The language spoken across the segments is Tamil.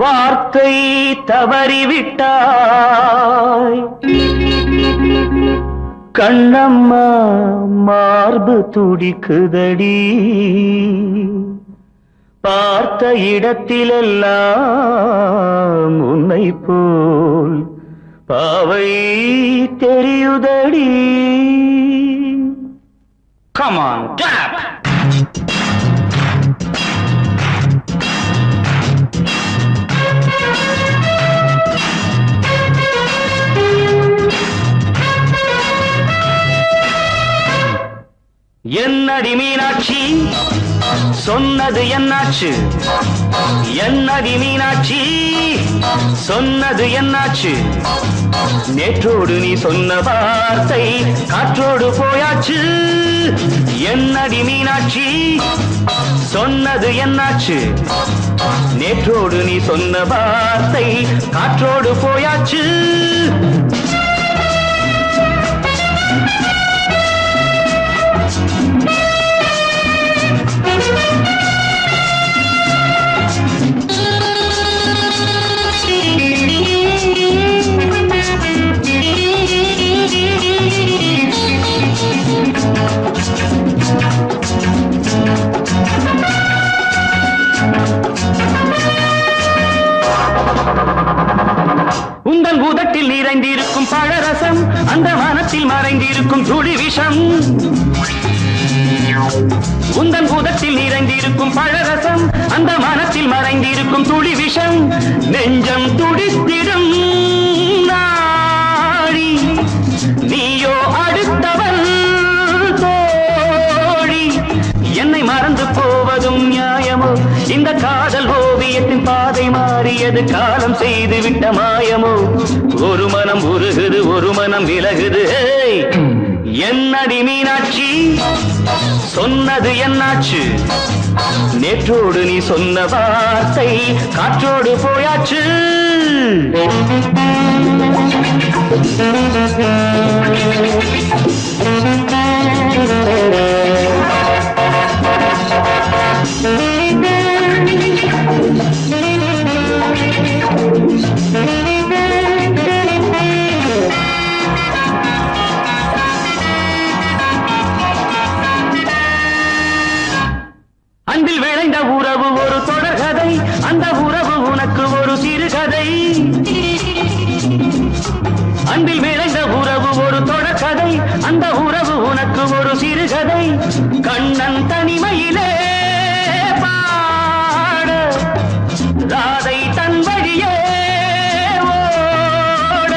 வார்த்தை தவறிவிட்டாய் கண்ணம்மா மார்பு துடிக்குதடி பார்த்த இடத்திலெல்லாம் உன்னை போல் பாவை தெரியுதடி. Come on, clap! என்னடி மீனாட்சி சொன்னது என்னாச்சு? என்னடி மீனாட்சி சொன்னது என்னாச்சு? நேற்றோடு நீ சொன்ன வார்த்தை காற்றோடு போயாச்சு. என்னடி மீனாட்சி சொன்னது என்னாச்சு? நேற்றோடு நீ சொன்ன வார்த்தை காற்றோடு போயாச்சு. உங்கள் உதட்டில் நிறைந்திருக்கும் பழரசம் அந்த மனத்தில் மறைந்திருக்கும் துளி விஷம். உங்கள் உதட்டில் நிறைந்திருக்கும் பழரசம் அந்த மனத்தில் மறைந்திருக்கும் துளி விஷம். நெஞ்சம் துடித்திடும் நாடி நீயோ அடுத்தவன் தோழி. என்னை மறந்து போவதும் நியாயமோ? இந்த காதல் ஓவியத்தின் பாதை மாறியது காலம் செய்து விட்ட மாயமோ? ஒரு மனம் உருகுது ஒரு மனம் விலகுது. என்னடி மீனாட்சி சொன்னது என்னாச்சு? நேற்றோடு நீ சொன்ன வார்த்தை காற்றோடு போயாச்சு. அன்பில் விளைந்த உறவு ஒரு தொடர்கதை, அந்த உறவு உனக்கு ஒரு சிறுகதை. அன்பில் விளைந்த உறவு ஒரு தொடர்கதை, அந்த உறவு உனக்கு ஒரு சிறுகதை. கண்ணன் தனிமையிலே பாட ராதை தன் வழியே ஓட.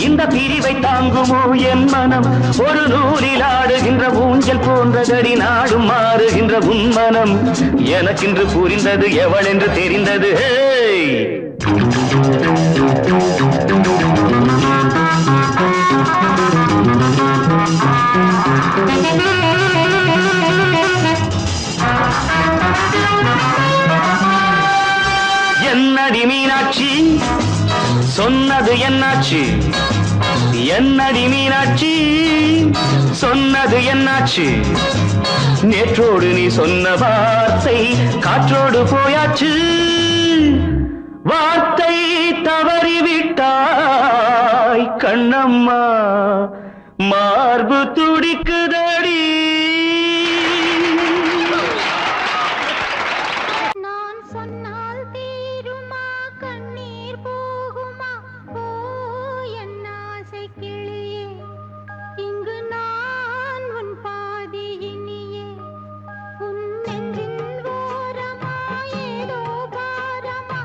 இந்த பிரிவை தாங்குமோ என் மனம்? ஒரு நூலில் ஆடுகின்ற ஊஞ்சல் போன்றதடி நாடும் மாறுகின்ற உன்மனம். எனக்கென்று புரிந்தது எவள் என்று தெரிந்தது. என்னடி மீனாட்சி சொன்னது என்னாச்சு? என்னடி மீனாட்சி சொன்னது என்னாச்சு? நேற்றோடு நீ சொன்ன வார்த்தை காற்றோடு போயாச்சு. வார்த்தை தவறிவிட்டாய் கண்ணம்மா மார்பு துடிக்குதடி. ஓரமா ஏதோ பாரமா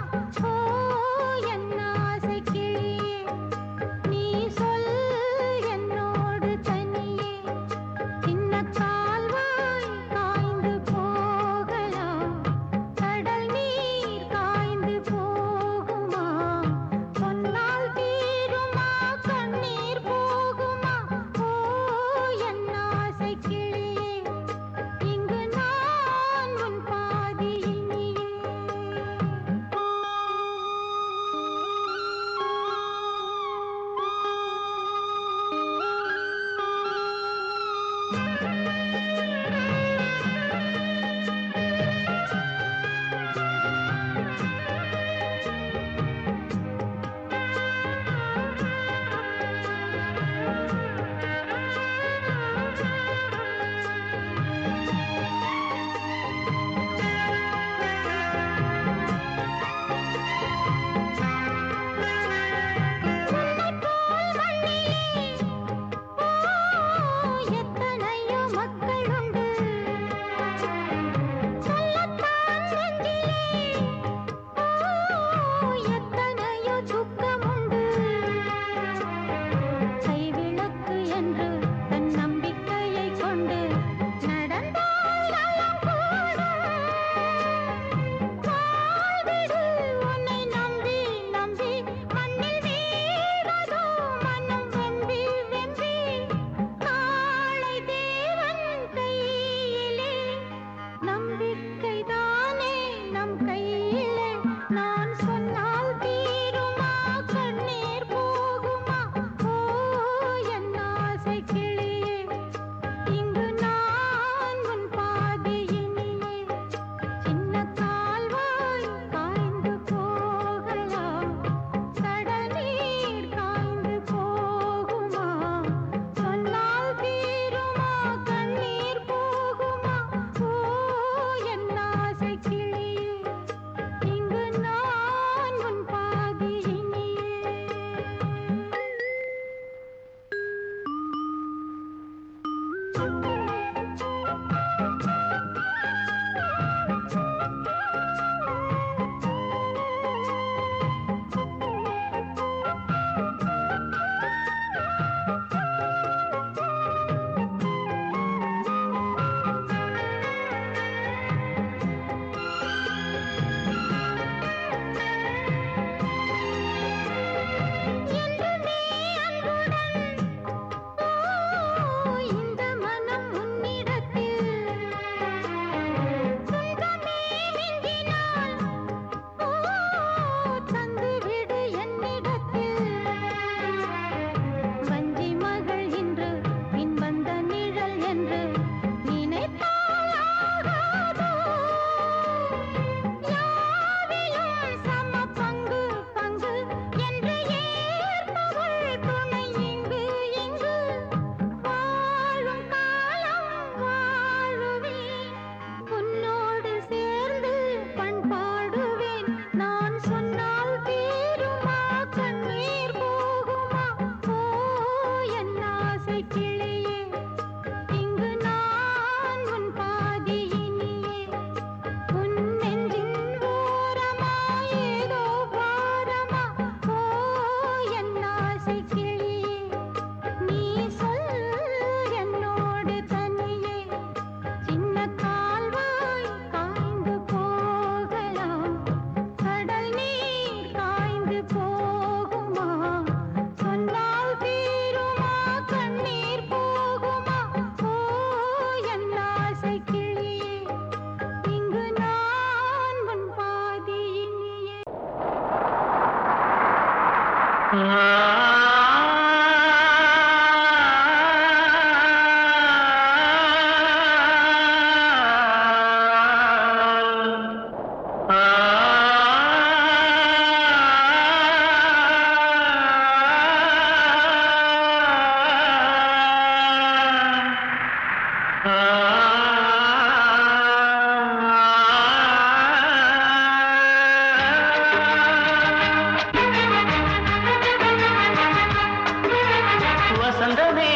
வசந்தமே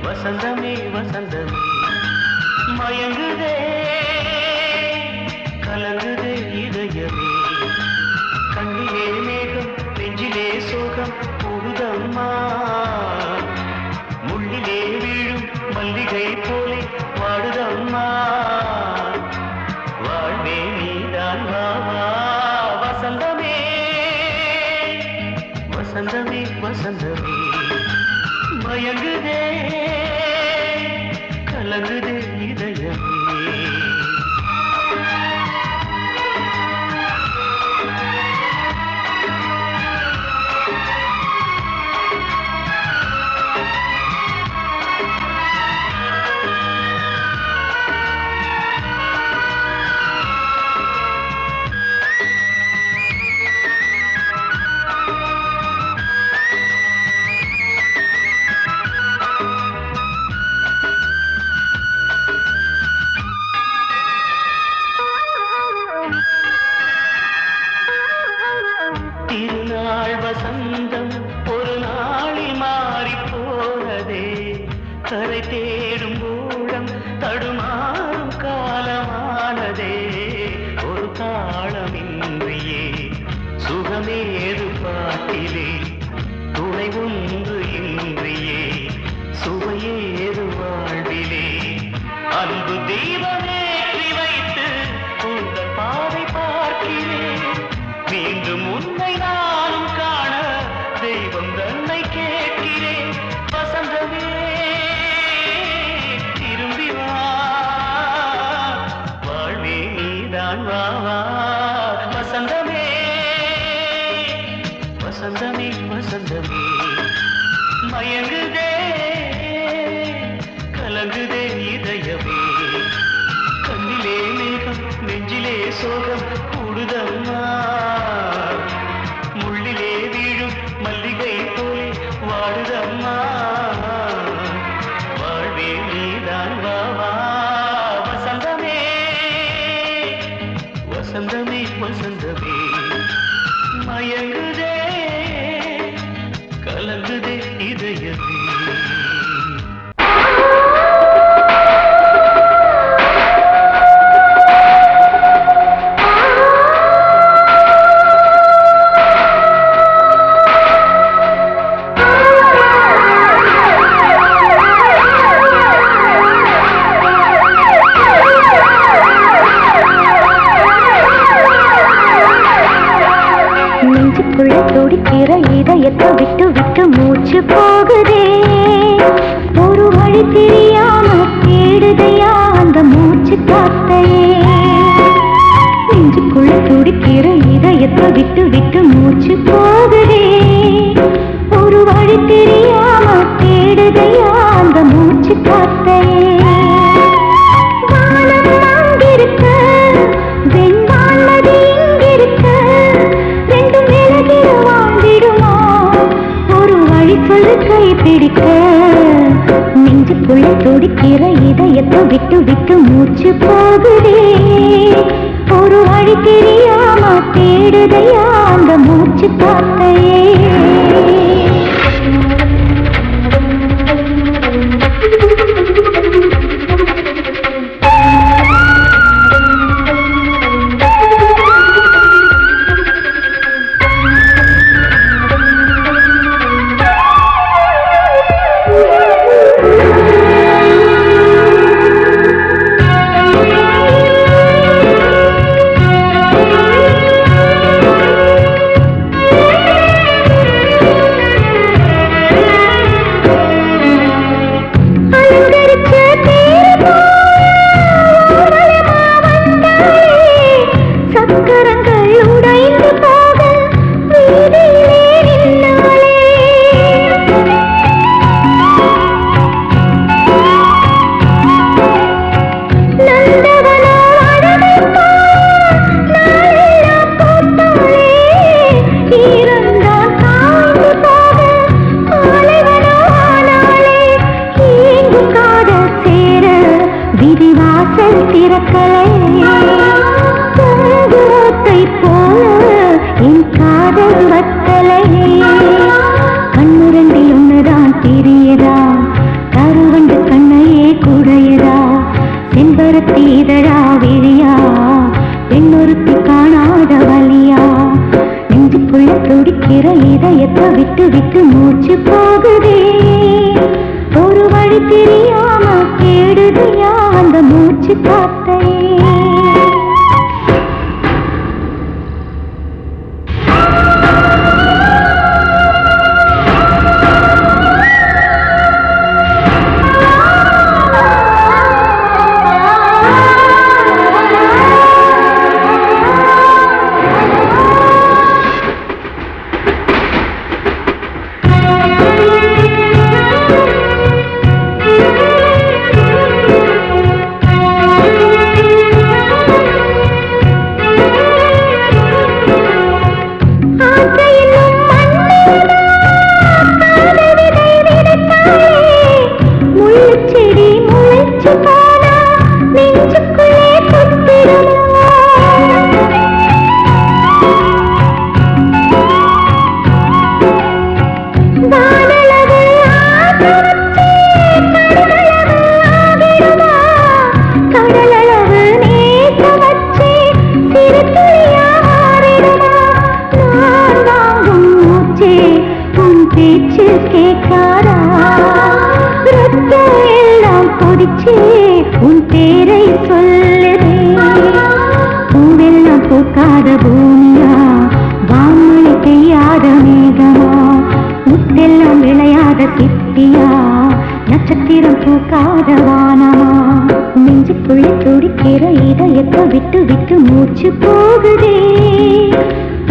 வசந்தமே வசந்தமே மயங்குதே கலங்குதே இதயமே கண்ணிலே மேகம் நெஞ்சிலே சோகம் போகுதம்மா முள்ளிலே வீழும் மல்லிகை போலே வாடுதம்மா வாழ்வே நீதான் வாவா வசந்தமே வசந்தமே வசந்தமே மயங்குதே கலங்குதே இதயமே திருநாள் வசந்தம் ஒரு நாளில் மாறி போனதே கரை தேடும் ஊழம் தடுமாறும் காலமானதே ஒரு தாளமின்றியே சுகமேது பாட்டிலே துணை ஒன்று இன்றியே சுவையேது வாழ்விலே அன்பு தீபமேற்றி வைத்து உங்கள் பாதை பார்க்கிறேன் மீண்டும் உன்னை நானும் காண தெய்வம் தன்னை கேட்கிறேன் வசந்தமே திரும்பி வா வாழ்வே நீதான் வா வா வசந்தமே வசந்தமே வசந்தமே மயங்குதே கலங்குதே இதயமே கண்ணிலே மேகம் நெஞ்சிலே சோகம் கூடுதம்மா முள்ளிலே வீழும் மல்லிகை போலே வாடுதம்மா வாழ்வே நீதான் வா வா வசந்தமே வசந்தமே வசந்தமே மயங்குதே கலங்குதே இதயமே துடிக்கிற இதயத்தை விட்டு விட்டு மூச்சு போகுதே ஒரு வழி தெரியாம தேடுதையா அந்த மூச்சு காத்தையே நெஞ்சுக்குள்ள துடிக்கிற இதயத்தை விட்டு விட்டு மூச்சு போகுதே ஒரு வழி தெரியாம தேடுதையா அந்த மூச்சு காத்தையே நெஞ்சுக்குள்ள துடிக்கிற இதயத்தை விட்டு விட்டு மூச்சு போகுதே ஒரு வழி தெரியாம தேடுதையா அந்த மூச்சு காத்தையே இதயத்தை விட்டு விட்டு மூச்சு போகுதே ஒரு வழி தெரியாம தேடுதையா அந்த மூச்சு காத்தையே உன் பேரை சொல்லுதே பூவெல்லாம் பூக்காத பூமியா வான்மழை பெய்யாத மேகமா முத்தெல்லாம் விளையாத சிப்பியா நட்சத்திரம் பூக்காத வானமா நெஞ்சுக்குள்ளே துடிக்கிற இதயத்தை விட்டு விட்டு மூச்சு போகுதே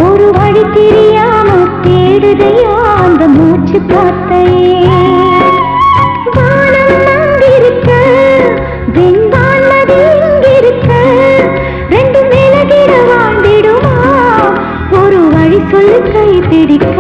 ஒரு வழி தெரியாம தேடுதையா அந்த மூச்சு காத்தையே ஒரு வழி சொல்லு கை பிடிக்க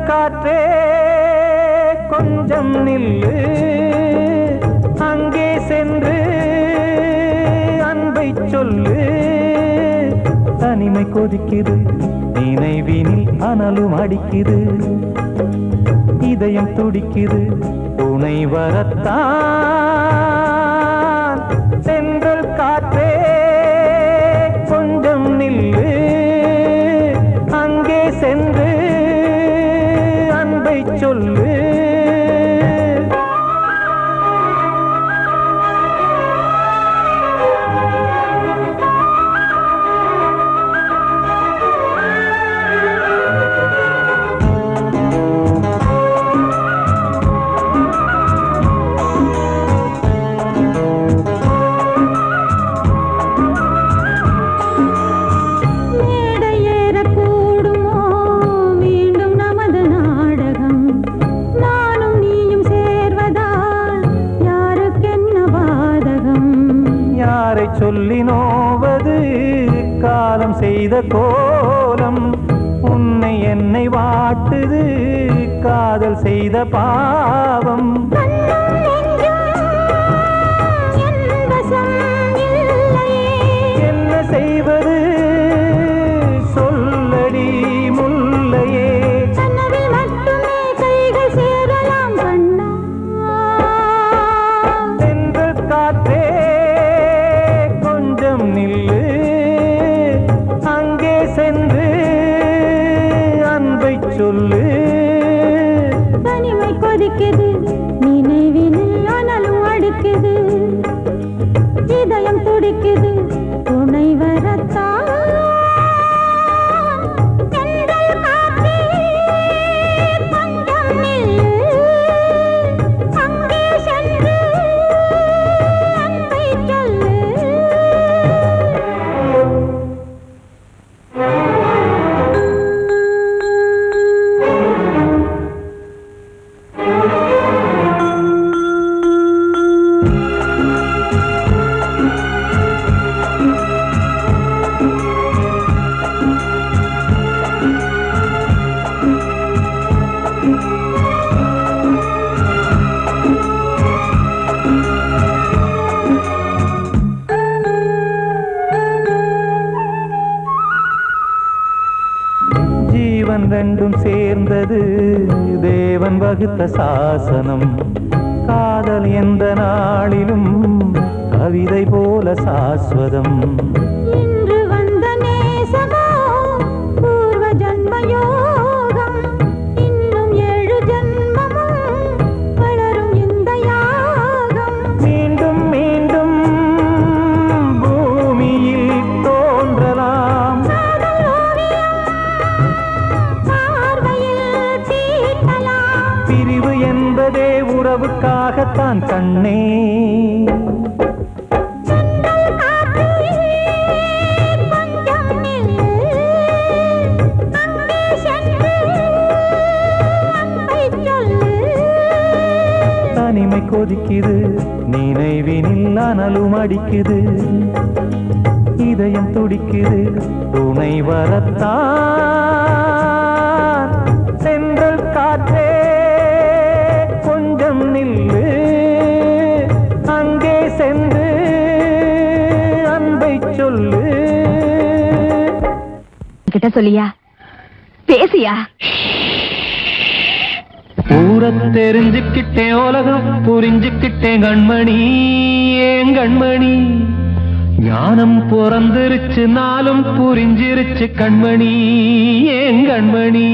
காற்றே கொஞ்சம் நில்லு அங்கே சென்று அன்பை சொல்லு தனிமை கொதிக்குது நினைவினில் அனலும் அடிக்குது இதயம் துடிக்குது துணை வரத்தான் சென்றல் காற்றே கொஞ்சம் நில்லு அங்கே சென்று சொல்லு சொல்லி நோவது காலம் செய்த கோலம் உன்னை என்னை வாட்டுது காதல் செய்த பாவம் என்ன செய்வது சொல்லடி முல்லையே சென்றல் காற்றே நில்லு அங்கே சென்று அன்பை சொல்லு தனிமை கொதிக்குது நினைவினில் அனலும் அடிக்குது இதயம் துடிக்குது துணை வரத்தான் ஜீவன் ரெண்டும் சேர்ந்தது தேவன் வகுத்த சாசனம் காதல் எந்த நாளிலும் கவிதை போல சாஸ்வதம் இன்று வந்த நேசமோ பூர்வ ஜன்மயோகம் இன்னும் 7 ஜன்மமும் வளரும் இந்த யாகம் மீண்டும் மீண்டும் பூமியில் தோன்றலாம் பார்வையில் தீட்டலாம் பிரிவு என்பதே உறவுக்காகத்தான் கண்ணே தனிமை கொதிக்குது நினைவினில் அனலும் அடிக்குது இதயம் துடிக்குது துணை வரத்தான் சென்றல் காற்றே கொஞ்சம் நில்லு அங்கே சென்று அன்பை சொல்லு கிட்ட சொல்லியா பேசியா ஊரை தெரிஞ்சுக்கிட்டேன் உலகம் புரிஞ்சுக்கிட்டேன் கண்மணி ஏன் கண்மணி ஞானம் பிறந்திருச்சு நாளும் புரிஞ்சிருச்சு கண்மணி ஏன் கண்மணி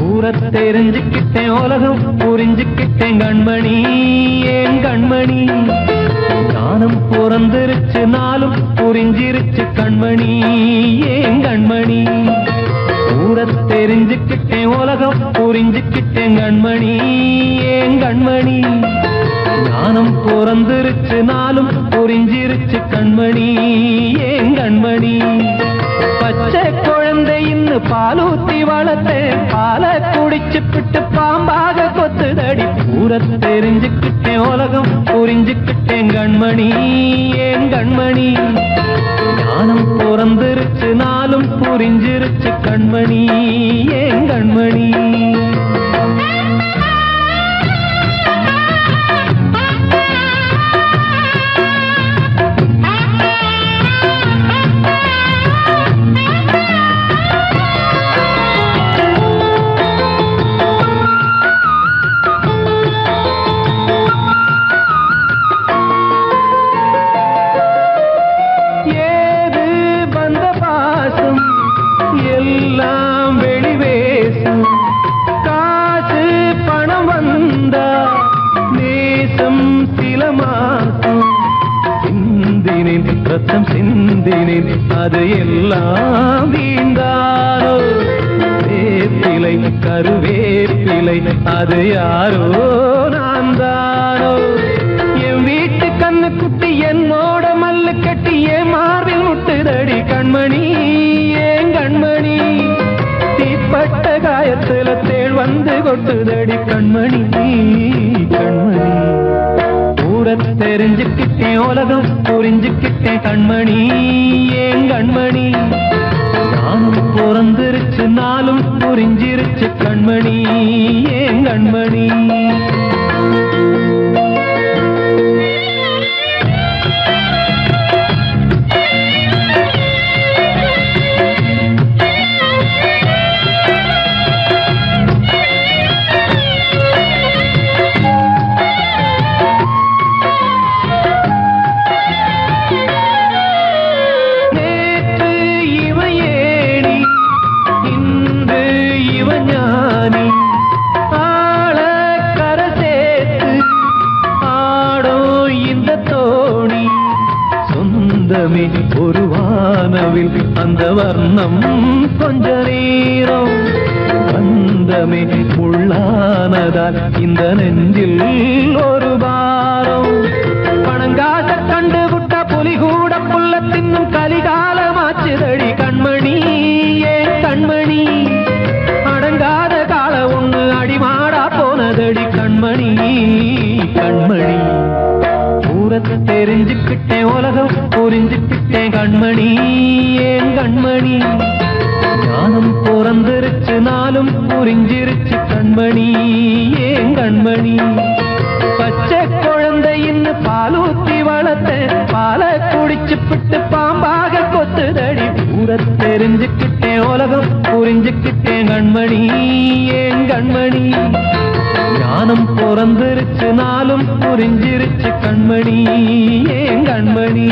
ஊரை தெரிஞ்சுக்கிட்டேன் உலகம் புரிஞ்சுக்கிட்டேன் கண்மணி ஏன் கண்மணி ஞானம் பிறந்திருச்சு நாளும் புரிஞ்சிருச்சு கண்மணி ஏன் கண்மணி ஊரை தெரிஞ்சுக்கிட்டேன் உலகம் புரிஞ்சுக்கிட்டேன் கண்மணி ஏன் கண்மணி ஞானம் பிறந்திருச்சு நாளும் புரிஞ்சிருச்சு கண்மணி ஏன் கண்மணி பச்சை குழந்தை இன்னும் பாலூத்தி வளர்த்தேன் பாலை குடிச்சு பிட்டு பாம்பாக கொத்துதடி ஊரை தெரிஞ்சுக்கிட்டேன் உலகம் புரிஞ்சுக்கிட்டேன் கண்மணி ஏன் கண்மணி ஞானம் பிறந்திருச்சு நாளும் புரிஞ்சிருச்சு கண்மணி ஏன் கண்மணி எல்லாம் வெளிவேசம் காசு பணம் வந்தா நேசம் சில மாசம் சிந்தினேன் ரத்தம் சிந்தினேன் அது எல்லாம் வீந்தாரோ வேப்பிலை கருவேப்பிலை அது யாரோ நான் தானோ என் வீட்டு கண்ணு குட்டி என்னோட மல்லு கட்டி என் மார்பில் முட்டுதடி கண்மணி ஏன் கண்மணி தீப்பட்ட காயத்துல தேள் வந்து கொட்டுதடி கண்மணி கண்மணி ஊரை தெரிஞ்சுக்கிட்டேன் உலகம் புரிஞ்சுக்கிட்டேன் கண்மணி ஏன் கண்மணி நானும் பிறந்திருச்சு நாளும் புரிஞ்சிருச்சு கண்மணி ஏன் கண்மணி சொந்தமே ஒரு வானவில் அந்த வர்ணம் கொஞ்ச நேரம் பந்தமே உள்ளானதால் இந்த நெஞ்சில் ஒரு பாரம் பணங்காச கண்டு விட்ட புலி கூட புல்ல தின்னும் கலிகாலமாச்சுதடி கண்மணி ஏன் கண்மணி அடங்காத கால ஒண்ணு அடிமாடா போனதடி கண்மணி கண்மணி ஊரத்தை தெரிஞ்சுக்கிட்டேன் உலகம் புரிஞ்சுக்கிட்டேன் கண்மணி ஏன் கண்மணி ஞானம் பிறந்திருச்சு நாளும் புரிஞ்சிருச்சு கண்மணி ஏன் கண்மணி பச்சை குழந்தையின் பாலூத்தி வளர்த்த பாலை குடிச்சு பிட்டு பாம்பாக கொத்துதடி ஊரத் தெரிஞ்சுக்கிட்டேன் உலகம் புரிஞ்சுக்கிட்டேன் கண்மணி ஏன் கண்மணி ஞானம் பிறந்திருச்சு நாளும் புரிஞ்சிருச்சு கண்மணி ஏன் கண்மணி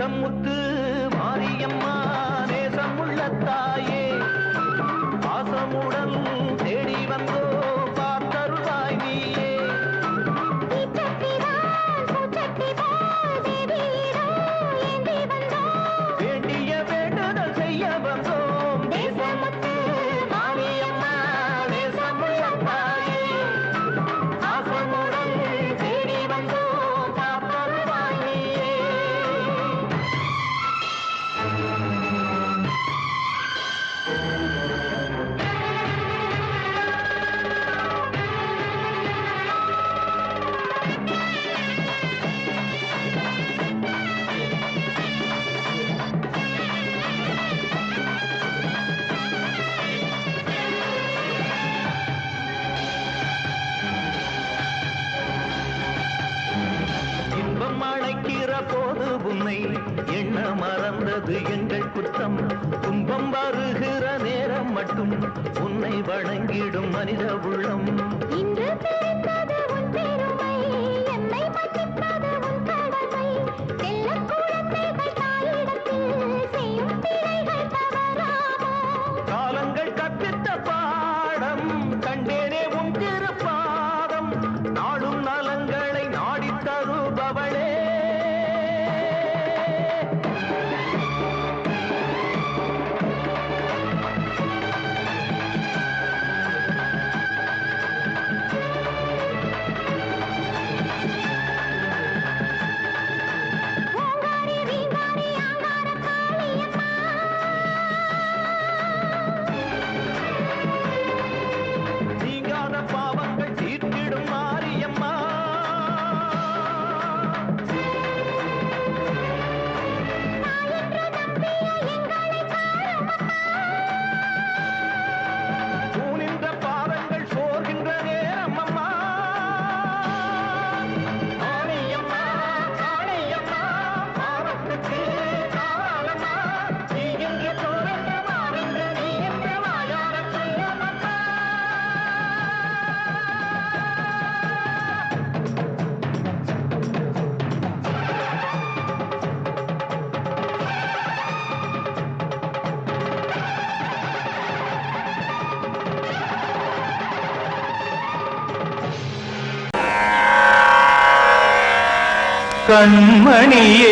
முத்து மாரியம்மா நேசமுள்ள தாயே பாசமுடன் தேடி வந்தோ பார்த்தருளாய் நீயே வேண்டிய வேண்டுதல் செய்ய வந்தோம் நேசமுத்து மாரியம்மா நேசமுள்ள தாயே பாசமுடன் தேடி வந்தோ பார்த்தருளாய் நீயே இன்பம் அழைக்கிற போது உன்னை எண்ண மறந்தது எங்கள் குற்றம் துன்பம் வருகிற நேரம் மட்டும் உன்னை வணங்கிடும் மனித உள்ளம் இன்று பிறந்தது உன் பெருமை என்னை மன்னிப்பது உன் கடமை செல்லக் குழந்தைகள் தாயிடத்தில் செய்யும் பிழைகள் தவறாமோ காலங்கள் கற்பித்த பாடம் கண்டேனே உன் திருப்பாதம் நாடும் நலங்களை நாடித் தருபவளே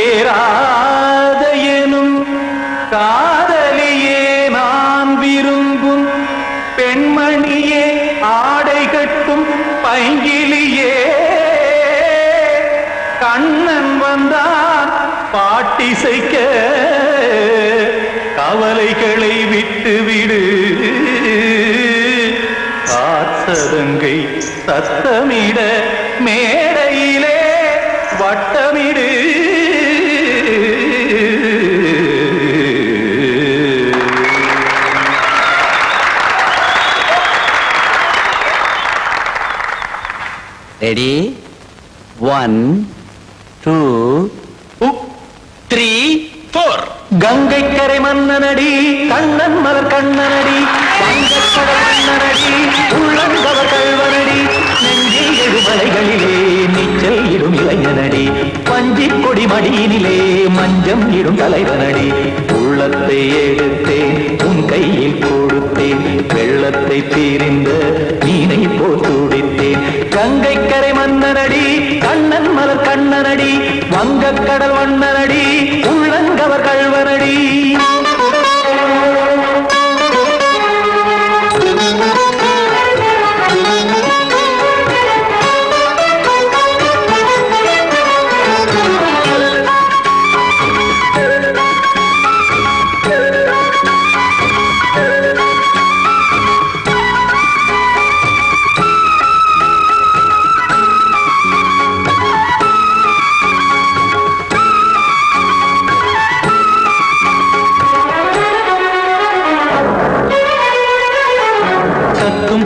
கண்மணியேராத எனும் காதலியே நான் விரும்பும் பெண்மணியே ஆடை கட்டும் பைங்கிலியே கண்ணன் வந்தான் பாட்டிசைக்க கவலைகளை விட்டு விடு காத்ததங்கை சத்தமிட மேடையிலே வட்டமிடு ரெடி 1 2 3 4 கங்கை கரை மன்னனடி கண்ணன் மலர் கண்ணனடி வங்கக்கடல் மன்னனடி உள்ளங்கவர் கல்வனடி நெஞ்சில் எழுமலைகளிலே நீச்சல் இடும் இளைஞனடி பஞ்சி கொடி மடியினிலே மஞ்சம் இடும் தலைவனடி உள்ளத்தை எடுத்தேன் உன் கையில் கொடுத்தேன் வெள்ளத்தை தீரிந்த மீனை போல் துடித்தேன் கங்கை கரை மன்னனடி கண்ணன் மலர் கண்ணனடி வங்கக்கடல் வண்ணனடி உள்ளங்கவர் கல்வனடி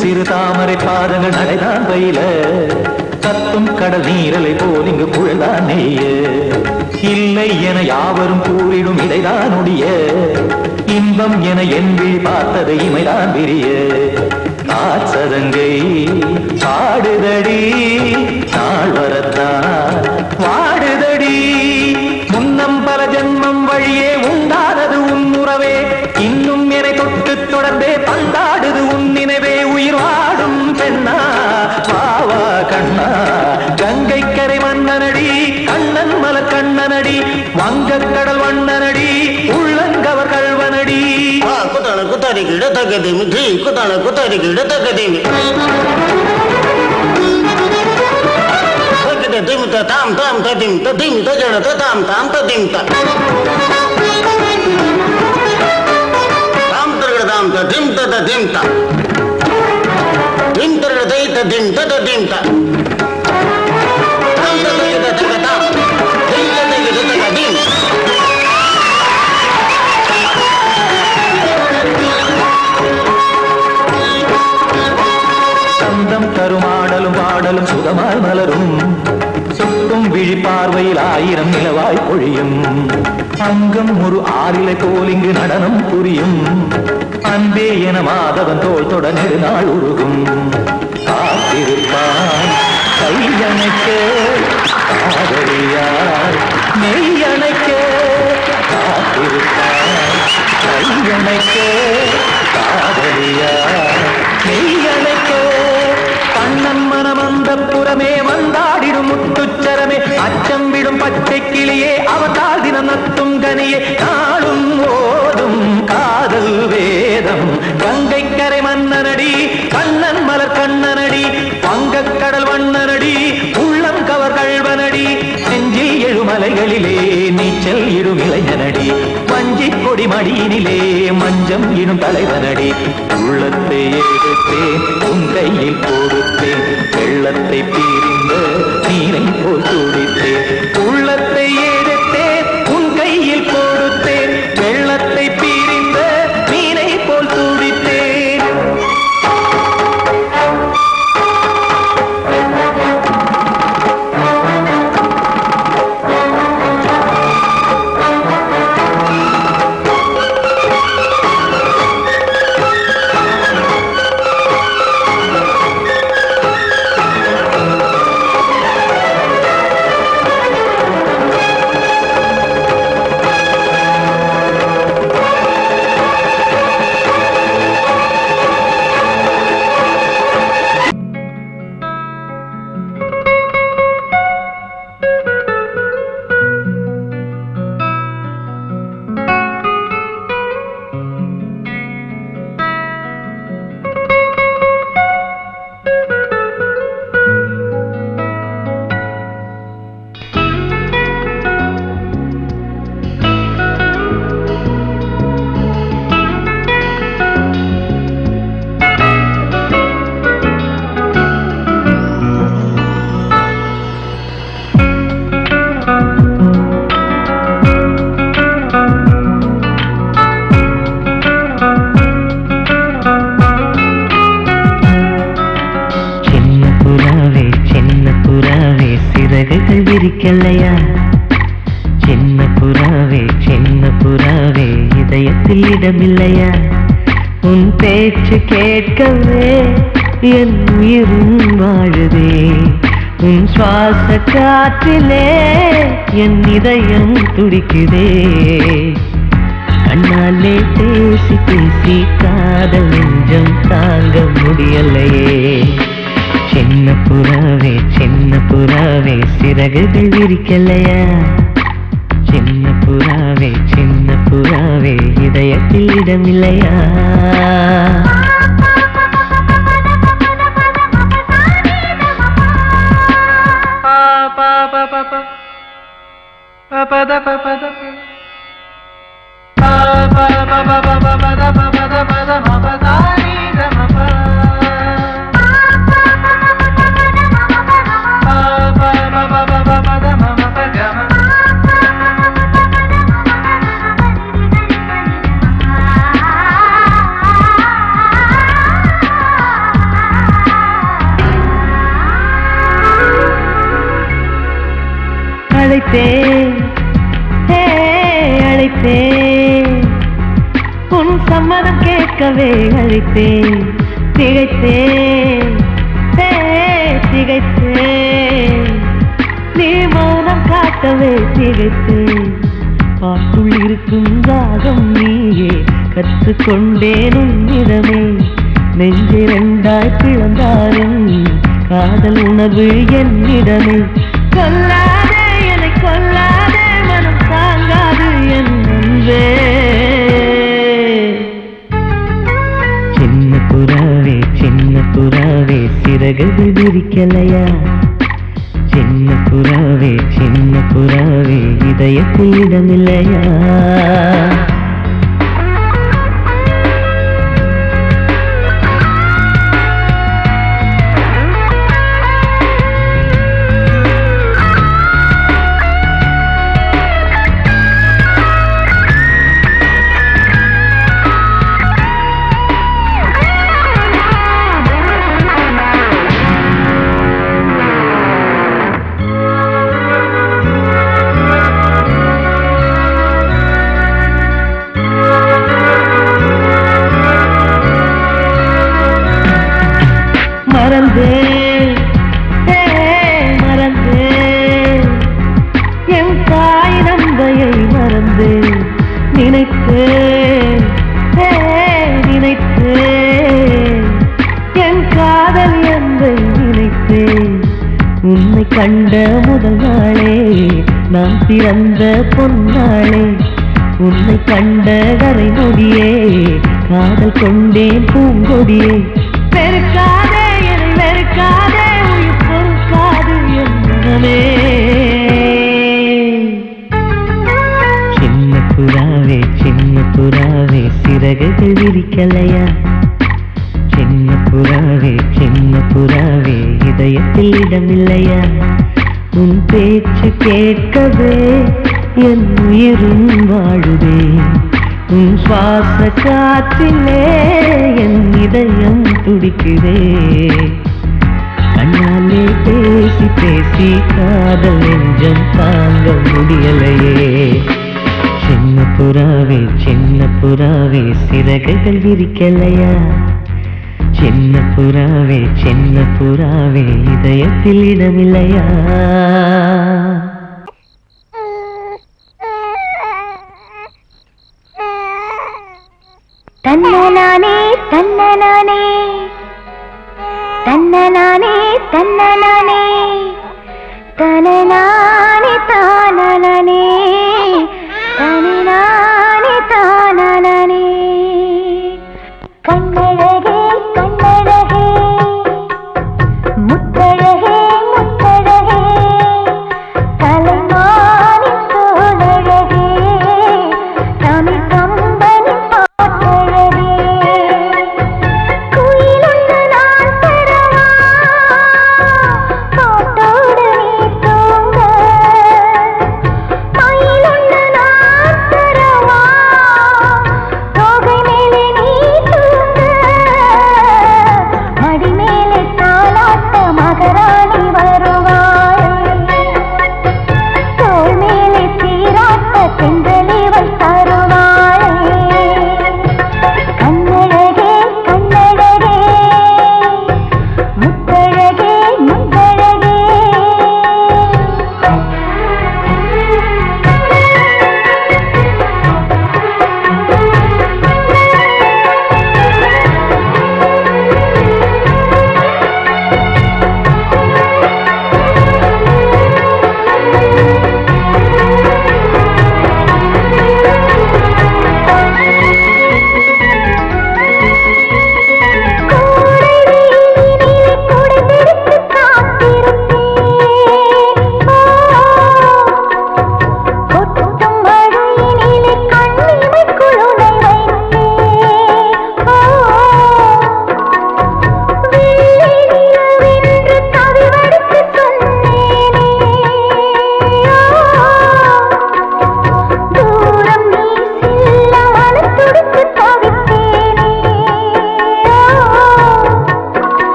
சிறு தாமரை பாதங்கள் நடைதான் பயில கத்தும் கடல் நீரலை போல் இங்கு புழல்தான் நெய்ய இல்லை என யாவரும் கூறிடும் இடைதான் ஒடிய இன்பம் என என் விழி பார்த்தது இமைதான் விரிய காற்சதங்கை பாடுதடி நாள் வரத்தான் வாடுதடி முன்னம் பல ஜன்மம் வழியே உண்டானது உன் உறவே இன்னும் என்னை தொட்டு தொடர்ந்தே பந்தாடுது உன் நினைவே உயிர் வாடும் பெண்ணா வாவா கண்ணா கங்கை கரை மன்னனடி கண்ணன் மலர் கண்ணனடி வங்கக்கடல் வண்ணனடி உள்ளங்கவர் கல்வனடி குத்தான குத்தாரி கிட தகதிமி ஜி குத்தான குத்தாரி கிட தகதிமி திம் தாம் தாம் ததிம் ததிம் தஜட தாம் தாம் ததிம் தாம் தாம் ததிம் ததிம் தாம் திம் தரதை ததிம் ததிம் தாம் தாம் ததிம் ததிம் தாம் திம் ததிம் ததிம் சந்தம் தருமாடலும் பாடலும் சுகமாய் மலரும் சுட்டும் விழி பார்வையில் ஆயிரம் நிலவாய் பொழியும் அங்கம் ஒரு ஆறிலை போல் இங்கு நடனம் புரியும் அன்பே என மாதவன் தோல் தொட நெடுநாள் உருகும் காத்திருப்பான் கையணைக்க காதலியார் மெய்யணைக்க காத்திருப்பான் கையணைக்க காதலியார் மெய்யணைக்க கண்ணன் மனம் அந்த புறமே வந்தாடிடும் முத்துச்சரமே அச்சம் விடும் பச்சை கிளியே அவதால் தினம் நத்தும் கனியே நாளும் ஓடும் காதல் வேதம் கங்கை கரை மன்னனடி கண்ணன் மலர் கண்ணனடி வங்கக்கடல் வண்ணனடி உள்ளம் கவர் கல்வனடி நெஞ்சில் எழுமலைகளிலே நீச்சல் இடும் இளைஞனடி வஞ்சி கொடி மடியினிலே மஞ்சம் இடும் தலைவனடி உள்ளத்தை எடுத்தேன் உன் கையில் கொடுத்தேன் வெள்ளத்தை பீரிந்த நீரை போல் துடித்தேன் உள்ளத்தை எடுத்தேன் உன் கையில் கொடுத்தேன் வெள்ளத்தை பீரிந்த மீனை போல் துடித்தேன் விரிக்கலையா? சின்ன புறாவே இதயத்தில் இடமில்லையா? உன் பேச்சு கேட்கவே என் உயிரும் வாழுதே. உன் சுவாச காற்றிலே என் இதயம் துடிக்குதே. கண்ணாலே பேசி பேசி காதல் நெஞ்சம் தாங்க முடியலையே. சின்ன புறாவே சிறகுகள் விரிக்கலையா? சின்ன புறாவே இதயத்தில் இடமில்லையா? அழைத்தேன் உன் சம்மதம் கேட்கவே அழைத்தேன். திகைத்தேன் நீ மௌனம் காட்டவே திகைத்தேன். பாட்டுள் இருக்கும் ராகம் நீயே கற்றுக்கொண்டேன் உன்னிடமே. நெஞ்சிரண்டாய் பிளந்தாலும் காதல் உணர்வு என்னிடமே. கொல்லாதே என்னை கொல்லாதே மனம் தாங்காது என் அன்பே. சின்ன புறாவே சிறகுகள் விரிக்கலையா? சின்ன புறாவே இதயத்தில் இடமில்லையா? மறந்தேன் என் தாய் நந்தையை மறந்தேன். நினைத்தேன் என் காதல் என்பை நினைத்தேன். உன்னை கண்ட முதல் நாளே நான் பிறந்த பொன்னாளே. உன்னை கண்ட கரை நொடியே காதல் கொண்டேன் பூங்கொடியே. வெறுக்காதே என்னை வெறுக்காதே உயிர் பொறுக்காது என் மனமே. சின்ன புறாவே சிறகுகள் விரிக்கலையா? சின்ன புறாவே இதயத்தில் இடமில்லையா? உன் பேச்சு கேட்கவே என் உயிரும் வாழுதே. உன் சுவாச காற்றிலே என் இதயம் துடிக்குதே. கண்ணாலே பேசி பேசி காதல் நெஞ்சம் தாங்க முடியலையே. சின்ன புறாவே சிறகுகள் விரிக்கலையா? சின்ன புறாவே இதயத்தில் இடமில்லையா? தன்னனானே தன்னனானே தன்னனானே தன்னனானே தனனானே தானனானே